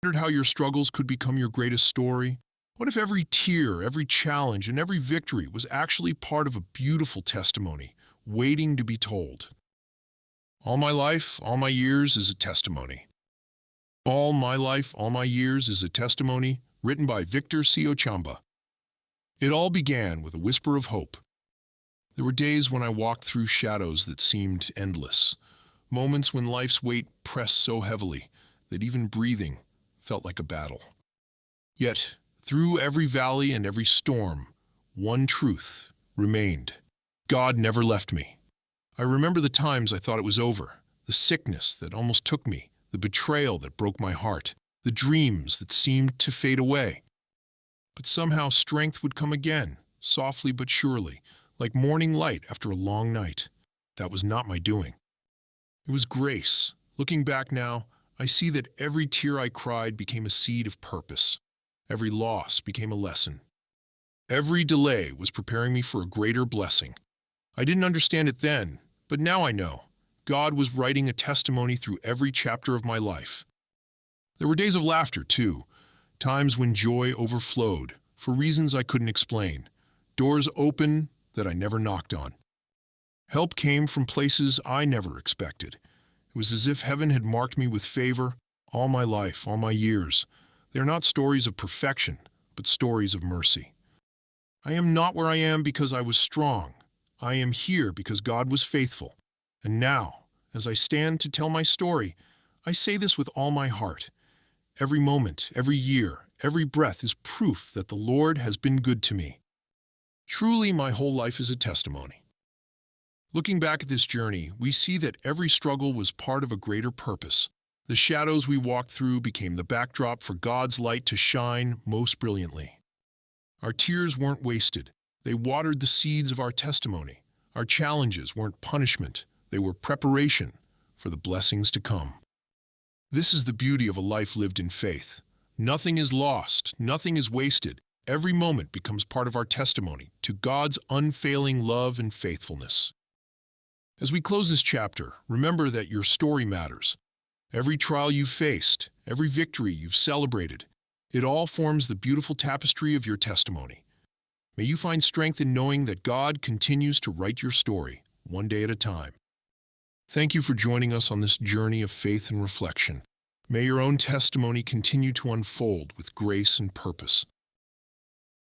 wondered how your struggles could become your greatest story? What if every tear, every challenge, and every victory was actually part of a beautiful testimony, waiting to be told? All my life, all my years is a testimony. All my life, all my years is a testimony, written by Victor C. Ochamba. It all began with a whisper of hope. There were days when I walked through shadows that seemed endless, moments when life's weight pressed so heavily that even breathing felt like a battle. Yet, through every valley and every storm, one truth remained. God never left me. I remember the times I thought it was over, the sickness that almost took me, the betrayal that broke my heart, the dreams that seemed to fade away. But somehow strength would come again, softly but surely, like morning light after a long night. That was not my doing. It was grace. Looking back now, I see that every tear I cried became a seed of purpose. Every loss became a lesson. Every delay was preparing me for a greater blessing. I didn't understand it then, but now I know. God was writing a testimony through every chapter of my life. There were days of laughter, too, times when joy overflowed, for reasons I couldn't explain. Doors open that I never knocked on. Help came from places I never expected. It was as if heaven had marked me with favor all my life, all my years. They are not stories of perfection, but stories of mercy. I am not where I am because I was strong. I am here because God was faithful. And now, as I stand to tell my story, I say this with all my heart. Every moment, every year, every breath is proof that the Lord has been good to me. Truly, my whole life is a testimony. Looking back at this journey, we see that every struggle was part of a greater purpose. The shadows we walked through became the backdrop for God's light to shine most brilliantly. Our tears weren't wasted. They watered the seeds of our testimony. Our challenges weren't punishment. They were preparation for the blessings to come. This is the beauty of a life lived in faith. Nothing is lost. Nothing is wasted. Every moment becomes part of our testimony to God's unfailing love and faithfulness. As we close this chapter, remember that your story matters. Every trial you've faced, every victory you've celebrated, it all forms the beautiful tapestry of your testimony. May you find strength in knowing that God continues to write your story, one day at a time. Thank you for joining us on this journey of faith and reflection. May your own testimony continue to unfold with grace and purpose.